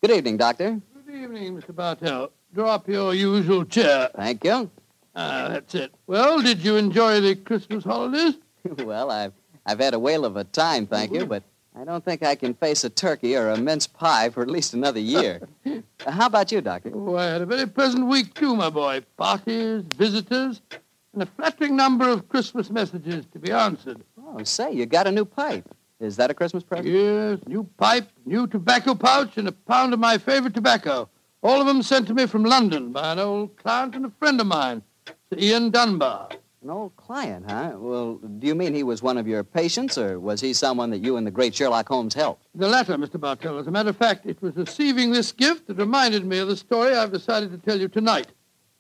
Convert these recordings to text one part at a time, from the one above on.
Good evening, Doctor. Good evening, Mr. Bartell. Draw up your usual chair. Thank you. That's it. Well, did you enjoy the Christmas holidays? Well, I've had a whale of a time, thank you, but I don't think I can face a turkey or a mince pie for at least another year. How about you, Doctor? Oh, I had a very pleasant week, too, my boy. Parties, visitors, and a flattering number of Christmas messages to be answered. Oh, say, you got a new pipe. Is that a Christmas present? Yes, new pipe, new tobacco pouch, and a pound of my favorite tobacco. All of them sent to me from London by an old client and a friend of mine, Sir Ian Dunbar. An old client, huh? Well, do you mean he was one of your patients, or was he someone that you and the great Sherlock Holmes helped? The latter, Mr. Bartell. As a matter of fact, it was receiving this gift that reminded me of the story I've decided to tell you tonight.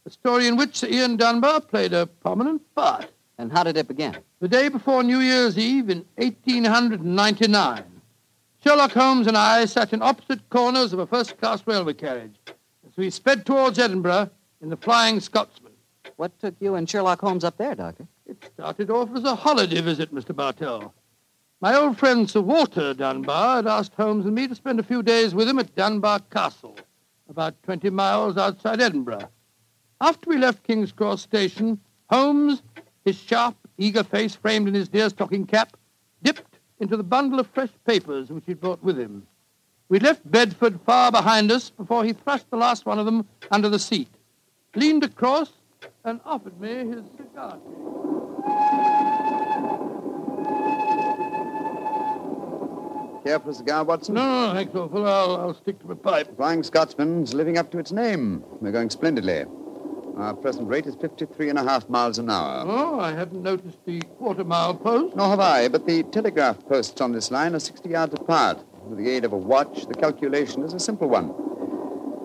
A story in which Sir Ian Dunbar played a prominent part. And how did it begin? The day before New Year's Eve in 1899, Sherlock Holmes and I sat in opposite corners of a first-class railway carriage as we sped towards Edinburgh in the Flying Scotsman. What took you and Sherlock Holmes up there, Doctor? It started off as a holiday visit, Mr. Bartell. My old friend Sir Walter Dunbar had asked Holmes and me to spend a few days with him at Dunbar Castle, about 20 miles outside Edinburgh. After we left King's Cross Station, Holmes, his sharp, eager face framed in his deerstalking cap, dipped into the bundle of fresh papers which he'd brought with him. We'd left Bedford far behind us before he thrust the last one of them under the seat, leaned across, and offered me his cigar case. Care for a cigar, Watson? No, thanks, awful. I'll stick to my pipe. Flying Scotsman's living up to its name. We're going splendidly. Our present rate is 53.5 miles an hour. Oh, I hadn't noticed the quarter-mile post. Nor have I, but the telegraph posts on this line are 60 yards apart. With the aid of a watch, the calculation is a simple one.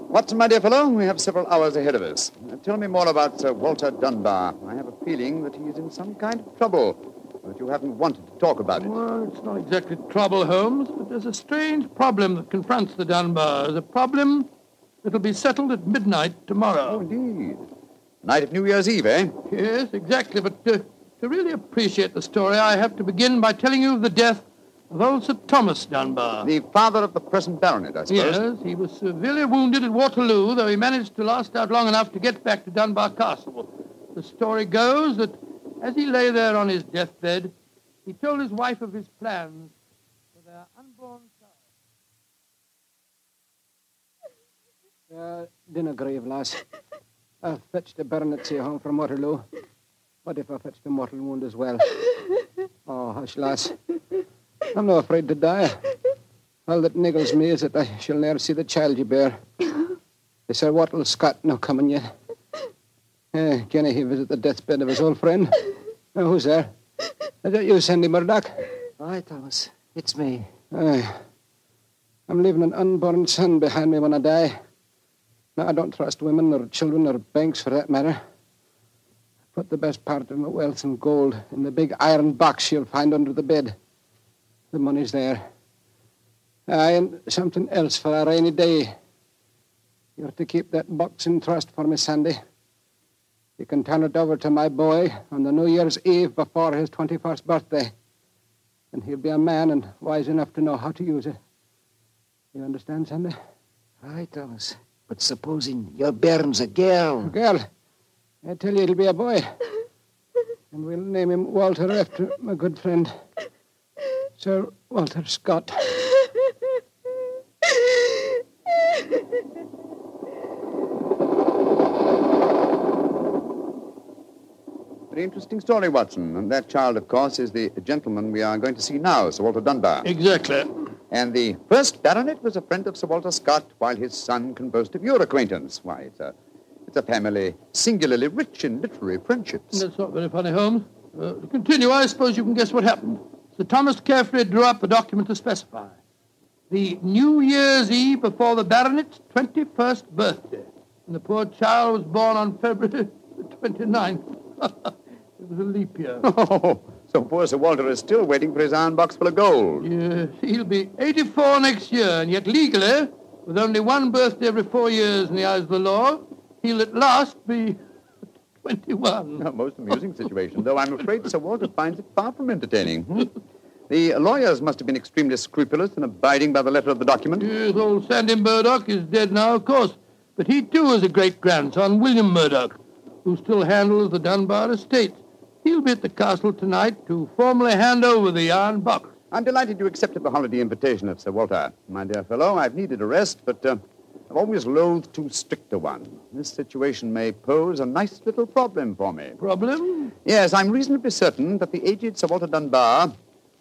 Watson, my dear fellow, we have several hours ahead of us. Tell me more about Sir Walter Dunbar. I have a feeling that he is in some kind of trouble, but you haven't wanted to talk about it. Well, it's not exactly trouble, Holmes, but there's a strange problem that confronts the Dunbars. A problem that'll be settled at midnight tomorrow. Oh, indeed. Night of New Year's Eve, eh? Yes, exactly. But to really appreciate the story, I have to begin by telling you of the death of old Sir Thomas Dunbar. The father of the present baronet, I suppose. Yes, he was severely wounded at Waterloo, though he managed to last out long enough to get back to Dunbar Castle. The story goes that as he lay there on his deathbed, he told his wife of his plans for their unborn child. Dinna grieve, lass. I've fetched the baronet's here home from Waterloo. What if I fetched a mortal wound as well? Oh, hush, lass. I'm not afraid to die. All that niggles me is that I shall ne'er see the child you bear. Is Sir Wattle Scott no coming yet? Can he visit the deathbed of his old friend? Who's there? Is that you, Sandy Murdoch? Aye, Thomas. It's me. Aye. I'm leaving an unborn son behind me when I die. Now, I don't trust women or children or banks for that matter. I put the best part of my wealth and gold in the big iron box you'll find under the bed. The money's there. Aye, and something else for a rainy day. You're to keep that box in trust for me, Sandy. You can turn it over to my boy on the New Year's Eve before his 21st birthday. And he'll be a man and wise enough to know how to use it. You understand, Sandy? Aye, Thomas. But supposing your bairn's a girl. A girl? I tell you, it'll be a boy. And we'll name him Walter after my good friend, Sir Walter Scott. Very interesting story, Watson. And that child, of course, is the gentleman we are going to see now, Sir Walter Dunbar. Exactly. And the first baronet was a friend of Sir Walter Scott, while his son can boast of your acquaintance. Why, it's a family singularly rich in literary friendships. That's not very funny, Holmes. To continue, I suppose you can guess what happened. Sir Thomas carefully drew up a document to specify the New Year's Eve before the baronet's 21st birthday. And the poor child was born on February the 29th. It was a leap year. Oh, so poor Sir Walter is still waiting for his iron box full of gold. Yes, he'll be 84 next year, and yet legally, with only one birthday every 4 years in the eyes of the law, he'll at last be 21. A most amusing situation, though I'm afraid Sir Walter finds it far from entertaining. The lawyers must have been extremely scrupulous in abiding by the letter of the document. Yes, old Sandy Murdoch is dead now, of course. But he, too, is a great-grandson, William Murdoch, who still handles the Dunbar estate. He'll be at the castle tonight to formally hand over the iron box. I'm delighted you accepted the holiday invitation of Sir Walter. My dear fellow, I've needed a rest, but I've always loathed too strict a one. This situation may pose a nice little problem for me. Problem? Yes, I'm reasonably certain that the aged Sir Walter Dunbar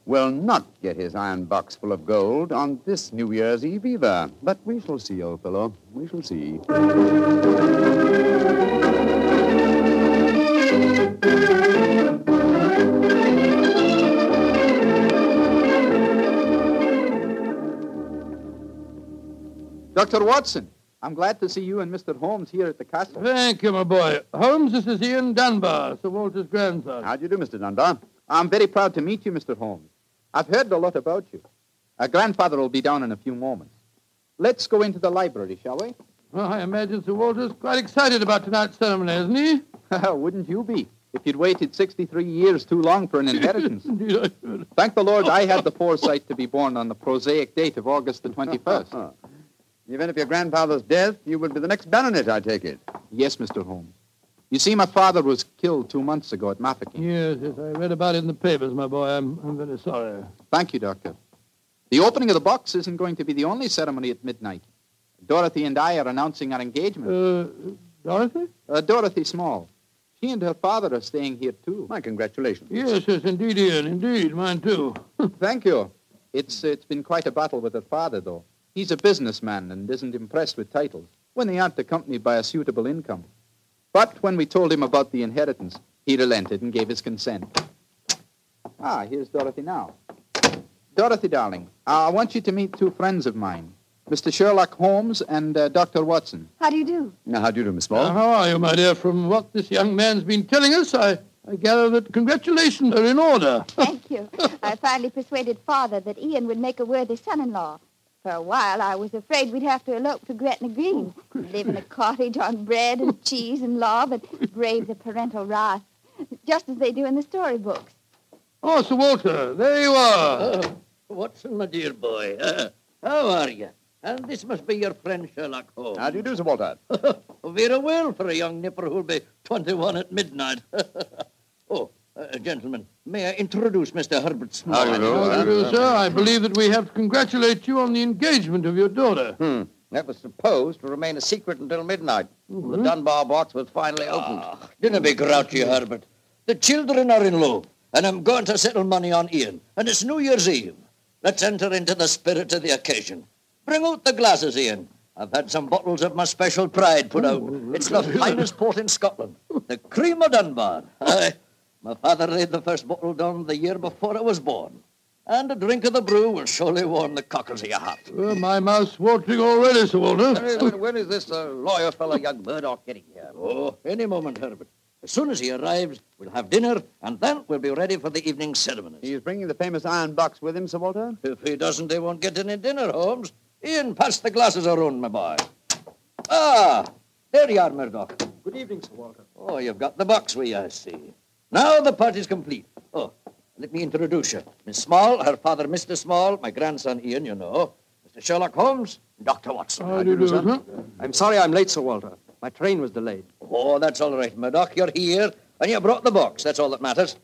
will not get his iron box full of gold on this New Year's Eve either. But we shall see, old fellow. We shall see. Dr. Watson, I'm glad to see you and Mr. Holmes here at the castle. Thank you, my boy. Holmes, this is Ian Dunbar, Sir Walter's grandson. How do you do, Mr. Dunbar? I'm very proud to meet you, Mr. Holmes. I've heard a lot about you. Our grandfather will be down in a few moments. Let's go into the library, shall we? Well, I imagine Sir Walter's quite excited about tonight's ceremony, isn't he? Wouldn't you be, if you'd waited 63 years too long for an inheritance? Indeed, I should. Thank the Lord I had the foresight to be born on the prosaic date of August the 21st. In the event of your grandfather's death, you would be the next baronet, I take it. Yes, Mr. Holmes. You see, my father was killed 2 months ago at Mafeking. Yes, I read about it in the papers, my boy. I'm very sorry. Thank you, Doctor. The opening of the box isn't going to be the only ceremony at midnight. Dorothy and I are announcing our engagement. Dorothy? Dorothy Small. She and her father are staying here, too. My congratulations. Yes, indeed, Ian. Indeed, mine, too. Thank you. It's been quite a battle with her father, though. He's a businessman and isn't impressed with titles when they aren't accompanied by a suitable income. But when we told him about the inheritance, he relented and gave his consent. Ah, here's Dorothy now. Dorothy, darling, I want you to meet 2 friends of mine, Mr. Sherlock Holmes and Dr. Watson. How do you do? Now, how do you do, Miss Small? How are you, my dear? From what this young man's been telling us, I gather that congratulations are in order. Thank you. I finally persuaded Father that Ian would make a worthy son-in-law. For a while, I was afraid we'd have to elope to Gretna Green, live in a cottage on bread and cheese and law, but brave the parental wrath, just as they do in the storybooks. Oh, Sir Walter, there you are. Watson, my dear boy. How are you? And this must be your friend Sherlock Holmes. How do you do, Sir Walter? Very well for a young nipper who'll be 21 at midnight. Gentlemen, may I introduce Mr. Herbert Small? How do you do? How do you do, sir? I believe that we have to congratulate you on the engagement of your daughter. That was supposed to remain a secret until midnight. The Dunbar box was finally opened. Dinna be grouchy, Herbert. The children are in love, and I'm going to settle money on Ian, and it's New Year's Eve. Let's enter into the spirit of the occasion. Bring out the glasses, Ian. I've had some bottles of my special pride put out. It's the finest port in Scotland, the cream of Dunbar. Aye, my father laid the first bottle down the year before I was born. And a drink of the brew will surely warm the cockles of your heart. Well, my mouth's watering already, Sir Walter. When is this lawyer fellow, young Murdoch, getting here? Oh, any moment, Herbert. As soon as he arrives, we'll have dinner, and then we'll be ready for the evening ceremonies. He's bringing the famous iron box with him, Sir Walter? If he doesn't, they won't get any dinner, Holmes. Ian, pass the glasses around, my boy. Ah, there you are, Murdoch. Good evening, Sir Walter. Oh, you've got the box with you, I see. Now the party's complete. Oh, let me introduce you. Miss Small, her father, Mr. Small, my grandson, Ian, you know. Mr. Sherlock Holmes, Dr. Watson. How do you do, sir? I'm sorry I'm late, Sir Walter. My train was delayed. Oh, that's all right, Murdoch. You're here, and you brought the box. That's all that matters.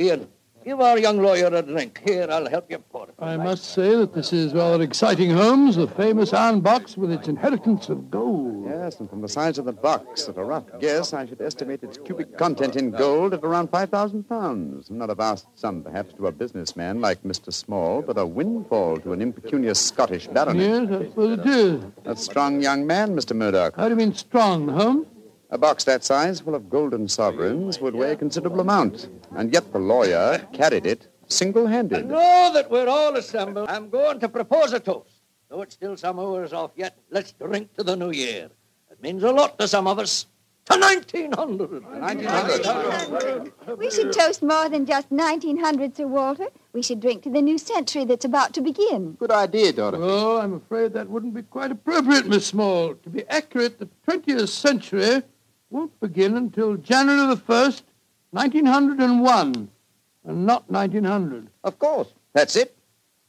Ian, give our young lawyer a drink. Here, I'll help you pour it. I must say that this is rather exciting, Holmes, the famous iron box with its inheritance of gold. Yes, and from the size of the box, at a rough guess, I should estimate its cubic content in gold at around 5,000 pounds. Not a vast sum, perhaps, to a businessman like Mr. Small, but a windfall to an impecunious Scottish baronet. Yes, I suppose it is. A strong young man, Mr. Murdoch. How do you mean strong, Holmes? A box that size, full of golden sovereigns, would weigh a considerable amount. And yet the lawyer carried it single-handed. Now that we're all assembled, I'm going to propose a toast. Though it's still some hours off yet, let's drink to the new year. It means a lot to some of us. To 1900. 1900. We should toast more than just 1900, Sir Walter. We should drink to the new century that's about to begin. Good idea, Dorothy. Oh, I'm afraid that wouldn't be quite appropriate, Miss Small. To be accurate, the 20th century won't begin until January the 1st, 1901, and not 1900. Of course. That's it.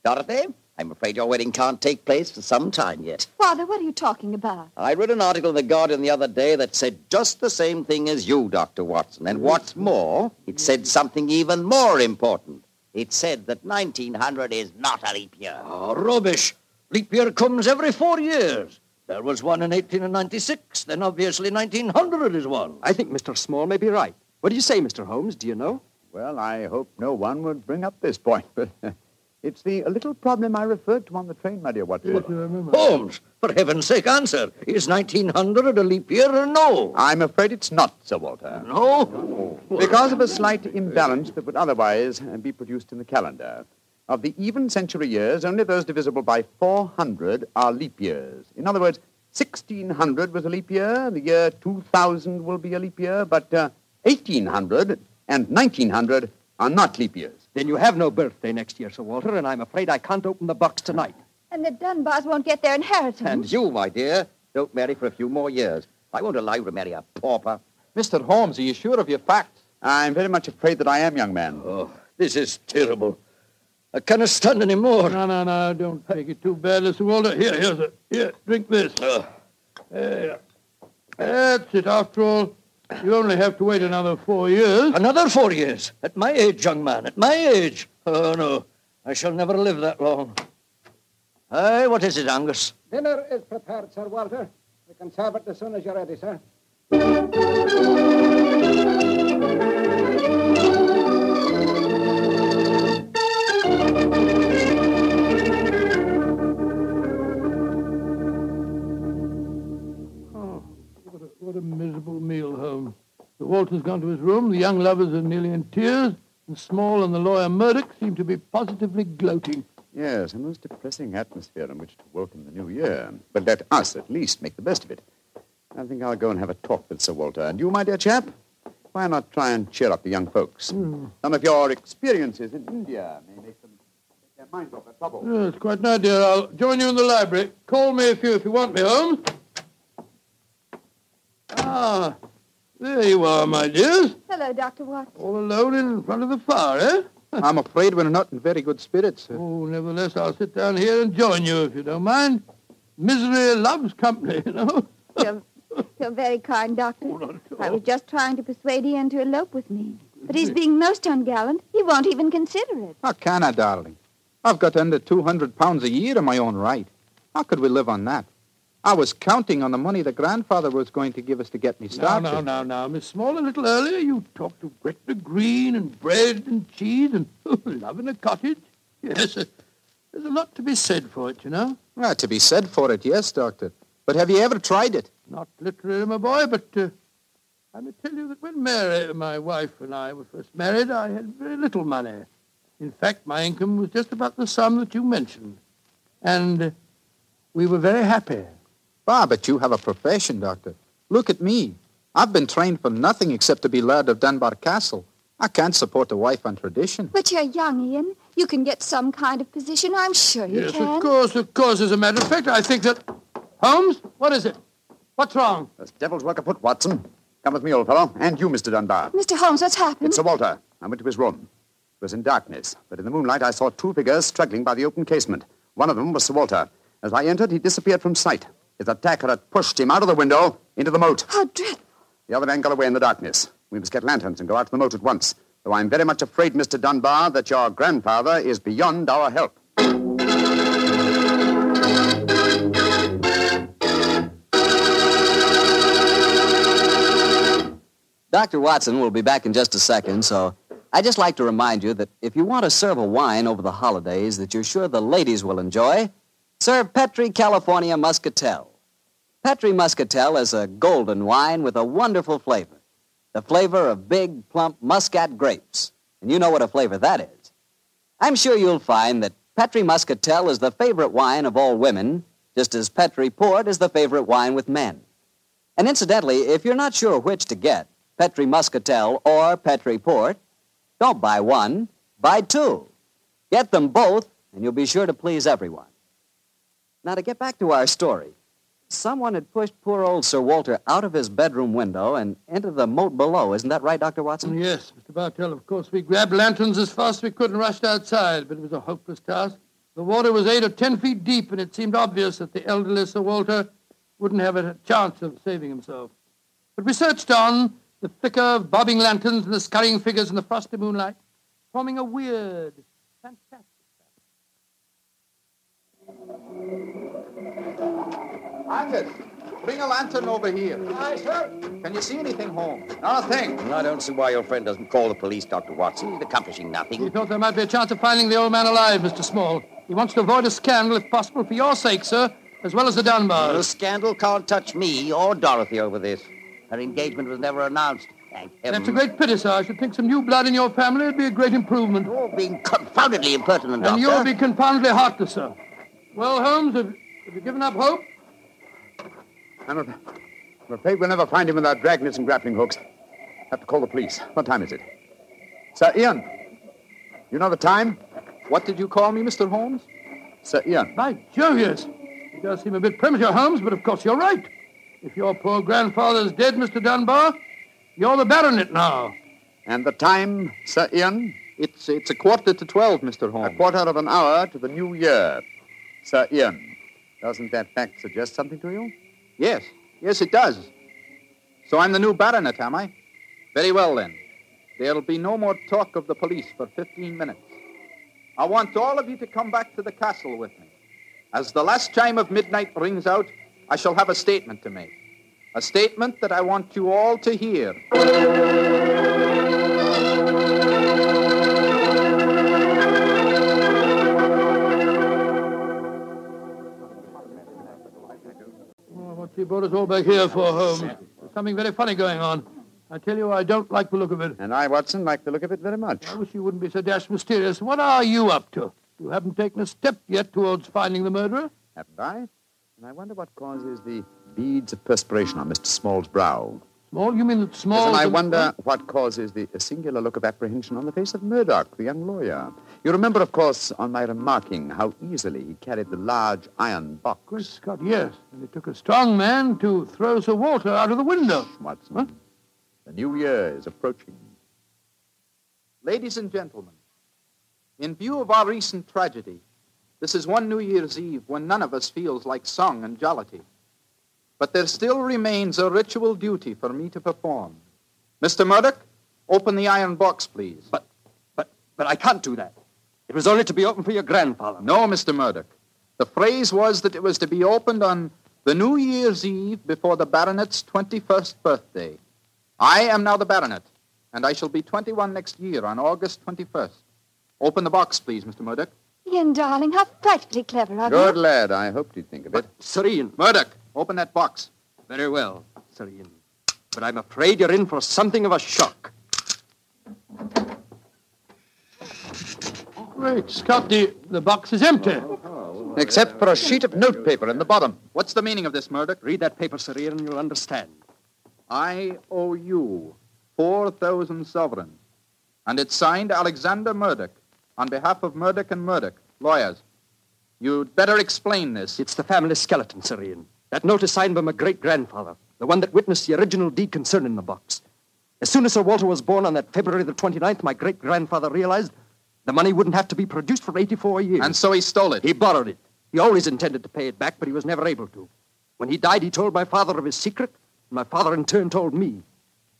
Dorothy, I'm afraid your wedding can't take place for some time yet. Father, what are you talking about? I read an article in The Guardian the other day that said just the same thing as you, Dr. Watson. And what's more, it said something even more important. It said that 1900 is not a leap year. Oh, rubbish. Leap year comes every 4 years. There was one in 1896, then obviously 1900 is one. I think Mr. Small may be right. What do you say, Mr. Holmes? Do you know? Well, I hope no one would bring up this point, but it's the little problem I referred to on the train, my dear Watson. Yes, I remember. Holmes, for heaven's sake, answer. Is 1900 a leap year or no? I'm afraid it's not, Sir Walter. No? Because of a slight imbalance that would otherwise be produced in the calendar. Of the even century years, only those divisible by 400 are leap years. In other words, 1600 was a leap year, the year 2000 will be a leap year, but 1800 and 1900 are not leap years. Then you have no birthday next year, Sir Walter, and I'm afraid I can't open the box tonight. And the Dunbars won't get their inheritance. And you, my dear, don't marry for a few more years. I won't allow you to marry a pauper. Mr. Holmes, are you sure of your facts? I'm very much afraid that I am, young man. Oh, this is terrible. I cannot stand any more. No, don't take it too bad, Mr. Walter. Here, drink this. There. That's it. After all, you only have to wait another 4 years. Another 4 years? At my age, young man, at my age. Oh, no, I shall never live that long. Aye, what is it, Angus? Dinner is prepared, Sir Walter. We can serve it as soon as you're ready, sir. What a miserable meal, Holmes. The Walter's gone to his room, the young lovers are nearly in tears, and Small and the lawyer Murdoch seem to be positively gloating. Yes, a most depressing atmosphere in which to welcome the new year. But let us, at least, make the best of it. I think I'll go and have a talk with Sir Walter. And you, my dear chap, why not try and cheer up the young folks? Some of your experiences in India may make them take their minds off their trouble. Yes, quite an idea. I'll join you in the library. Call me if you want me, Holmes. Ah, there you are, my dears. Hello, Dr. Watson. All alone in front of the fire, eh? I'm afraid we're not in very good spirits. Oh, nevertheless, I'll sit down here and join you, if you don't mind. Misery loves company, you know. You're very kind, Doctor. Oh, not at all. I was just trying to persuade Ian to elope with me. But he's being most ungallant. He won't even consider it. How can I, darling? I've got under 200 pounds a year in my own right. How could we live on that? I was counting on the money the grandfather was going to give us to get me started. Now, Miss Small, a little earlier you talked of Gretna Green and bread and cheese and love in a cottage. Yes, there's a lot to be said for it, you know. Well, to be said for it, yes, Doctor. But have you ever tried it? Not literally, my boy, but I may tell you that when Mary, my wife, and I were first married, I had very little money. In fact, my income was just about the sum that you mentioned. And we were very happy. Ah, but you have a profession, Doctor. Look at me. I've been trained for nothing except to be Laird of Dunbar Castle. I can't support a wife on tradition. But you're young, Ian. You can get some kind of position. I'm sure you Yes, can. of course. As a matter of fact, I think that... Holmes, what is it? What's wrong? There's devil's work afoot, Watson. Come with me, old fellow. And you, Mr. Dunbar. Mr. Holmes, what's happened? It's Sir Walter. I went to his room. It was in darkness, but in the moonlight I saw two figures struggling by the open casement. One of them was Sir Walter. As I entered, he disappeared from sight. His attacker had pushed him out of the window into the moat. How dreadful. The other man got away in the darkness. We must get lanterns and go out to the moat at once. Though I'm very much afraid, Mr. Dunbar, that your grandfather is beyond our help. Dr. Watson will be back in just a second, so I'd just like to remind you that if you want to serve a wine over the holidays that you're sure the ladies will enjoy, serve Petri California Muscatel. Petri Muscatel is a golden wine with a wonderful flavor. The flavor of big, plump Muscat grapes. And you know what a flavor that is. I'm sure you'll find that Petri Muscatel is the favorite wine of all women, just as Petri Port is the favorite wine with men. And incidentally, if you're not sure which to get, Petri Muscatel or Petri Port, don't buy one, buy two. Get them both, and you'll be sure to please everyone. Now, to get back to our story, Someone had pushed poor old Sir Walter out of his bedroom window and into the moat below. Isn't that right, Dr. Watson? Yes, Mr. Bartell. Of course, we grabbed lanterns as fast as we could and rushed outside, but it was a hopeless task. The water was 8 or 10 feet deep, and it seemed obvious that the elderly Sir Walter wouldn't have a chance of saving himself. But we searched on, the flicker of bobbing lanterns and the scurrying figures in the frosty moonlight, forming a weird, fantastic Angus, bring a lantern over here. Aye, sir. Can you see anything, Holmes? Not a thing. I don't see why your friend doesn't call the police, Dr. Watson. He's accomplishing He nothing. thought there might be a chance of finding the old man alive, Mr. Small. He wants to avoid a scandal, if possible, for your sake, sir, as well as the The Dunbars. scandal can't touch me or Dorothy over this. Her engagement was never announced. Thank heaven. That's a great pity, sir. I should think some new blood in your family would be a great improvement. You're being confoundedly impertinent, And Doctor. you'll be confoundedly heartless, sir. Well, Holmes, have you given up hope? I'm afraid we'll never find him without dragnets and grappling hooks. Have to call the police. What time is it? Sir Ian, you know the time? What did you call me, Mr. Holmes? Sir Ian. By Jove, yes. It does seem a bit premature, Holmes, but of course you're right. If your poor grandfather's dead, Mr. Dunbar, you're the baronet now. And the time, Sir Ian? It's 11:45, Mr. Holmes. A quarter of an hour to the new year. Sir Ian, doesn't that fact suggest something to you? Yes, it does. So I'm the new baronet, am I? Very well, then. There'll be no more talk of the police for 15 minutes. I want all of you to come back to the castle with me. As the last chime of midnight rings out, I shall have a statement to make. A statement that I want you all to hear. What you brought us all back here for, Holmes? There's something very funny going on. I tell you, I don't like the look of it. And I, Watson, like the look of it very much. I wish you wouldn't be so dashed mysterious. What are you up to? You haven't taken a step yet towards finding the murderer. Haven't I? And I wonder what causes the beads of perspiration on Mr. Small's brow. Small? You mean that Small... Yes, and I wonder what causes the singular look of apprehension on the face of Murdoch, the young lawyer. You remember, of course, on my remarking how easily he carried the large iron box. Good Scott, yes. And it took a strong man to throw Sir Walter out of the window. Watson, Huh? the new year is approaching. Ladies and gentlemen, in view of our recent tragedy, this is one New Year's Eve when none of us feels like song and jollity. But there still remains a ritual duty for me to perform. Mr. Murdoch, open the iron box, please. But I can't do that. It was only to be opened for your grandfather. No, Mr. Murdoch. The phrase was that it was to be opened on the New Year's Eve before the baronet's 21st birthday. I am now the baronet, and I shall be 21 next year on August 21st. Open the box, please, Mr. Murdoch. Ian, darling, how frightfully clever of Good you. lad. I hoped you'd think of it. Sir Ian. Murdoch, open that box. Very well, Sir Ian. But I'm afraid you're in for something of a shock. Great Scott, the box is empty. Except for a sheet of notepaper in the bottom. What's the meaning of this, Murdoch? Read that paper, Sir Ian, and you'll understand. I owe you 4,000 sovereigns. And it's signed Alexander Murdoch on behalf of Murdoch and Murdoch, lawyers. You'd better explain this. It's the family skeleton, Sir Ian. That note is signed by my great-grandfather, the one that witnessed the original deed concerning the box. As soon as Sir Walter was born on that February the 29th, my great-grandfather realized the money wouldn't have to be produced for 84 years. And so he stole it. He borrowed it. He always intended to pay it back, but he was never able to. When he died, he told my father of his secret, and my father in turn told me.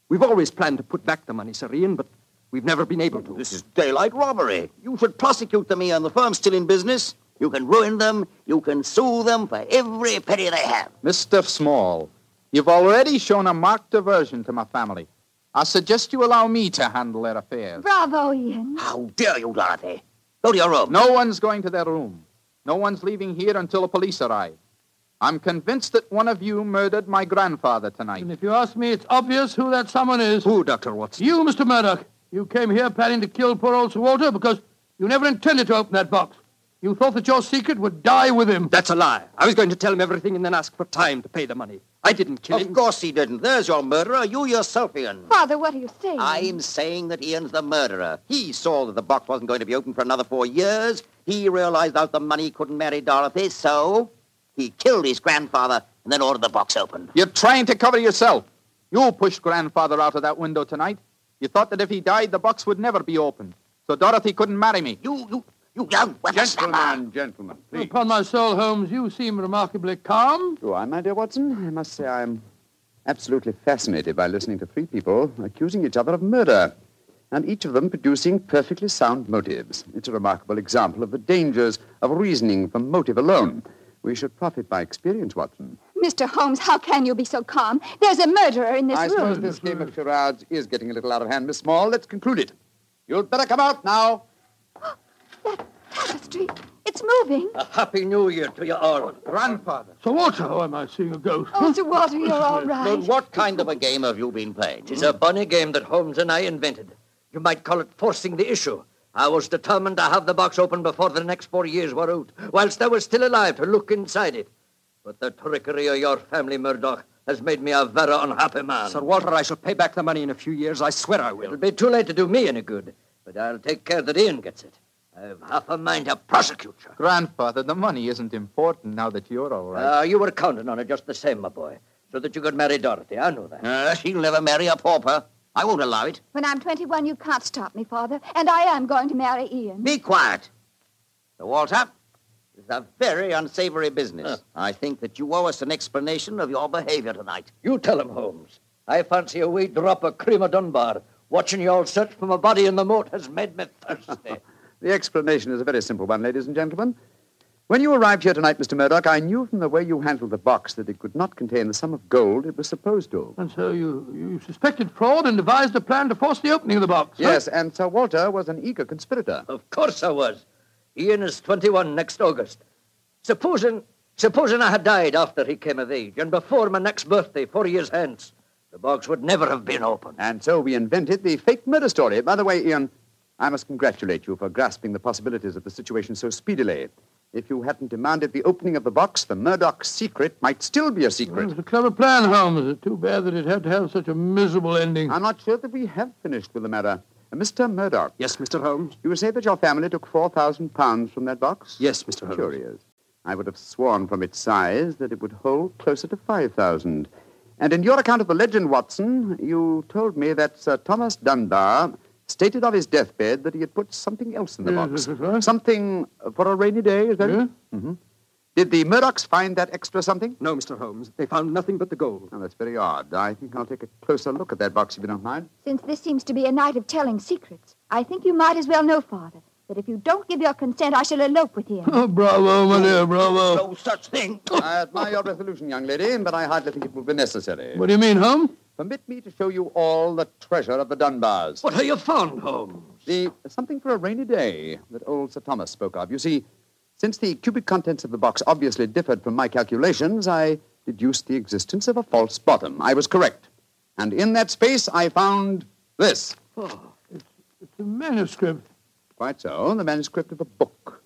We've always planned to put back the money, Sir Ian, but we've never been able to. This is daylight robbery. You should prosecute them, Ian. The firm's still in business. You can ruin them. You can sue them for every penny they have. Mr. Small, you've already shown a marked aversion to my family. I suggest you allow me to handle their affairs. Bravo, Ian. How dare you, Dorothy? Go to your room. No one's going to their room. No one's leaving here until the police arrive. I'm convinced that one of you murdered my grandfather tonight. And if you ask me, it's obvious who that someone is. Who, Dr. Watson? You, Mr. Murdoch. You came here planning to kill poor old Sir Walter because you never intended to open that box. You thought that your secret would die with him. That's a lie. I was going to tell him everything and then ask for time to pay the money. I didn't kill him. Of course he didn't. There's your murderer. You yourself, Ian. Father, what are you saying? I'm saying that Ian's the murderer. He saw that the box wasn't going to be open for another 4 years. He realized out the money couldn't marry Dorothy, so He killed his grandfather and then ordered the box opened. You're trying to cover yourself. You pushed grandfather out of that window tonight. You thought that if he died, the box would never be opened. So Dorothy couldn't marry me. You young whippersnapper. Gentlemen, please. Upon my soul, Holmes, you seem remarkably calm. Do I, my dear Watson? I must say I'm absolutely fascinated by listening to three people accusing each other of murder, and each of them producing perfectly sound motives. It's a remarkable example of the dangers of reasoning from motive alone. We should profit by experience, Watson. Mr. Holmes, how can you be so calm? There's a murderer in this I room. suppose this game of charades is getting a little out of hand, Miss Small. Let's conclude it. You'd better come out now. That tapestry, it's moving. A happy new year to you all. Grandfather. Sir Walter, oh, am I seeing a ghost? Oh, Sir Walter, you're all right. But what kind of a game have you been playing? It's a bunny game that Holmes and I invented. You might call it forcing the issue. I was determined to have the box open before the next 4 years were out, whilst I was still alive to look inside it. But the trickery of your family, Murdoch, has made me a very unhappy man. Sir Walter, I shall pay back the money in a few years. I swear I will. It'll be too late to do me any good, but I'll take care that Ian gets it. I've half a mind to prosecute you. Grandfather, the money isn't important now that you're all right. You were counting on it just the same, my boy, so that you could marry Dorothy. I know that. She'll never marry a pauper. I won't allow it. When I'm 21, you can't stop me, Father, and I am going to marry Ian. Be quiet. Sir Walter, this is a very unsavory business. I think that you owe us an explanation of your behavior tonight. You tell him, Holmes. I fancy a wee drop of cream of Dunbar. Watching you all search for my body in the moat has made me thirsty. The explanation is a very simple one, ladies and gentlemen. When you arrived here tonight, Mr. Murdoch, I knew from the way you handled the box that it could not contain the sum of gold it was supposed to. And so you suspected fraud and devised a plan to force the opening of the box. Yes, and Sir Walter was an eager conspirator. Of course I was. Ian is 21 next August. Supposing I had died after he came of age and before my next birthday, 4 years hence, the box would never have been opened. And so we invented the fake murder story. By the way, Ian, I must congratulate you for grasping the possibilities of the situation so speedily. If you hadn't demanded the opening of the box, the Murdoch secret might still be a secret. It was a clever plan, Holmes. It's too bad that it had to have such a miserable ending. I'm not sure that we have finished with the matter. Mr. Murdoch. Yes, Mr. Holmes? You say that your family took £4,000 from that box? Yes, Mr. Holmes. Curious. I would have sworn from its size that it would hold closer to 5,000. And in your account of the legend, Watson, you told me that Sir Thomas Dunbar stated of his deathbed that he had put something else in the box. Right. Something for a rainy day, is that it? Yeah. Did the Murdochs find that extra something? No, Mr. Holmes. They found nothing but the gold. Oh, that's very odd. I think I'll take a closer look at that box, if you don't mind. Since this seems to be a night of telling secrets, I think you might as well know, Father, that if you don't give your consent, I shall elope with him. Oh, bravo, my dear, bravo. No such thing. I admire your resolution, young lady, but I hardly think it will be necessary. What do you mean, Holmes? Permit me to show you all the treasure of the Dunbars. What have you found, Holmes? The something for a rainy day that old Sir Thomas spoke of. You see, since the cubic contents of the box obviously differed from my calculations, I deduced the existence of a false bottom. I was correct. And in that space, I found this. Oh, it's a manuscript. Quite so, the manuscript of a book.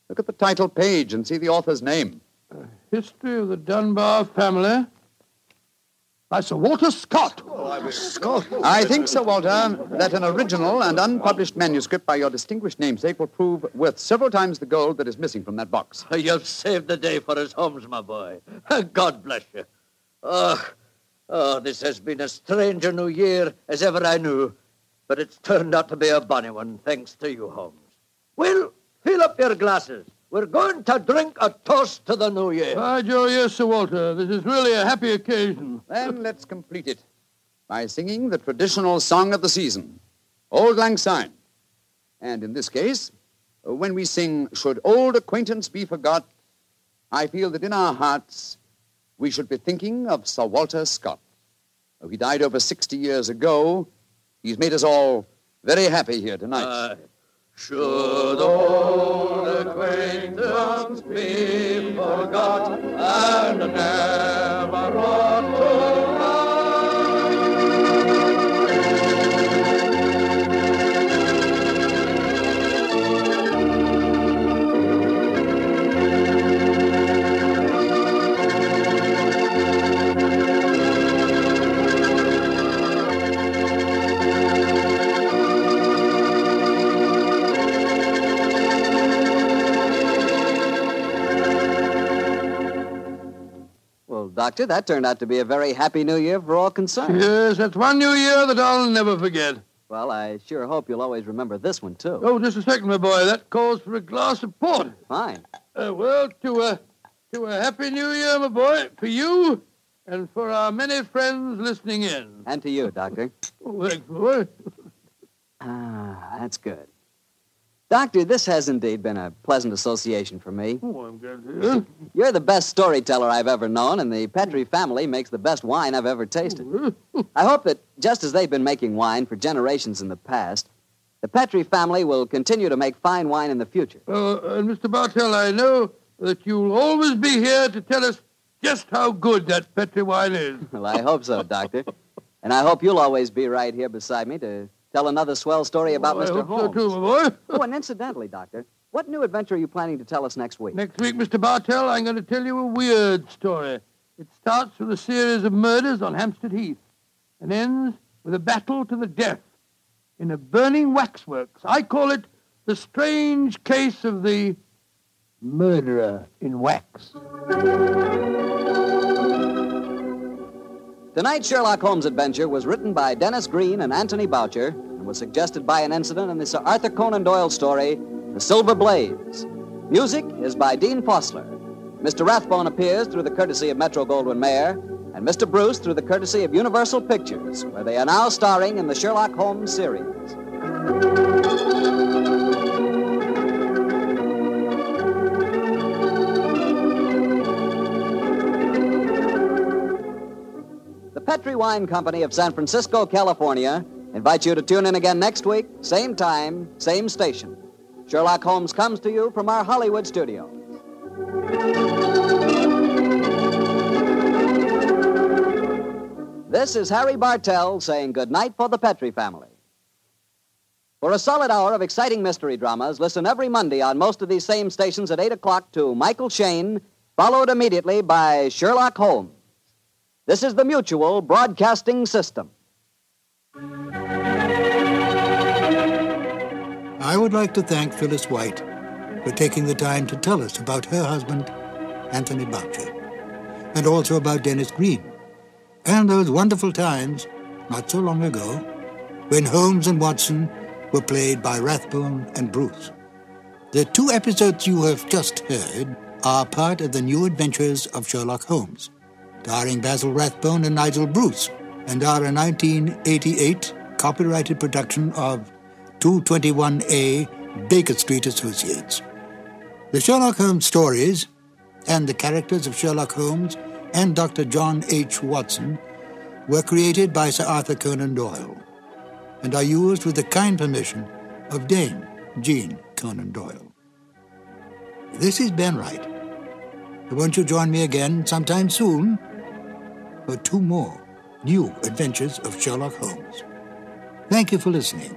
Look at the title page and see the author's name. History of the Dunbar Family by Sir Walter Scott. I think, Sir Walter, that an original and unpublished manuscript by your distinguished namesake will prove worth several times the gold that is missing from that box. You've saved the day for us, Holmes, my boy. God bless you. Oh, this has been as strange a new year as ever I knew, but it's turned out to be a bonny one, thanks to you, Holmes. Well, fill up your glasses. We're going to drink a toast to the new year. By Joe, yes, Sir Walter. This is really a happy occasion. Then let's complete it by singing the traditional song of the season, Auld Lang Syne. And in this case, when we sing, Should Old Acquaintance Be Forgot, I feel that in our hearts we should be thinking of Sir Walter Scott. Though he died over 60 years ago, he's made us all very happy here tonight. Should old acquaintance be forgot and never brought to Doctor. That turned out to be a very happy new year for all concerned. Yes, that's one new year that I'll never forget. Well, I sure hope you'll always remember this one, too. Oh, just a second, my boy. That calls for a glass of port. Fine. Well, to a happy new year, my boy, for you and for our many friends listening in. And to you, Doctor. Oh, thanks, boy. That's good. Doctor, this has indeed been a pleasant association for me. Oh, I'm glad to hear. You're the best storyteller I've ever known, and the Petrie family makes the best wine I've ever tasted. I hope that just as they've been making wine for generations in the past, the Petrie family will continue to make fine wine in the future. And Mr. Bartell, I know that you'll always be here to tell us just how good that Petrie wine is. Well, I hope so, Doctor. And I hope you'll always be right here beside me to tell another swell story about Mr. I hope Holmes. so, too, my boy. Oh, and incidentally, Doctor, what new adventure are you planning to tell us next week? Next week, Mr. Bartell, I'm going to tell you a weird story. It starts with a series of murders on Hampstead Heath and ends with a battle to the death in a burning waxworks. I call it the strange case of the murderer in wax. Tonight's Sherlock Holmes adventure was written by Dennis Green and Anthony Boucher and was suggested by an incident in the Sir Arthur Conan Doyle story, The Silver Blaze. Music is by Dean Fossler. Mr. Rathbone appears through the courtesy of Metro-Goldwyn-Mayer, and Mr. Bruce through the courtesy of Universal Pictures, where they are now starring in the Sherlock Holmes series. The Petrie Wine Company of San Francisco, California, invites you to tune in again next week, same time, same station. Sherlock Holmes comes to you from our Hollywood studio. This is Harry Bartell saying good night for the Petrie family. For a solid hour of exciting mystery dramas, listen every Monday on most of these same stations at 8 o'clock to Michael Shayne, followed immediately by Sherlock Holmes. This is the Mutual Broadcasting System. I would like to thank Phyllis White for taking the time to tell us about her husband, Anthony Boucher, and also about Dennis Green, and those wonderful times, not so long ago, when Holmes and Watson were played by Rathbone and Bruce. The 2 episodes you have just heard are part of the new adventures of Sherlock Holmes, starring Basil Rathbone and Nigel Bruce, and are a 1988 copyrighted production of 221A Baker Street Associates. The Sherlock Holmes stories and the characters of Sherlock Holmes and Dr. John H. Watson were created by Sir Arthur Conan Doyle and are used with the kind permission of Dame Jean Conan Doyle. This is Ben Wright. Won't you join me again sometime soon for 2 more new adventures of Sherlock Holmes? Thank you for listening.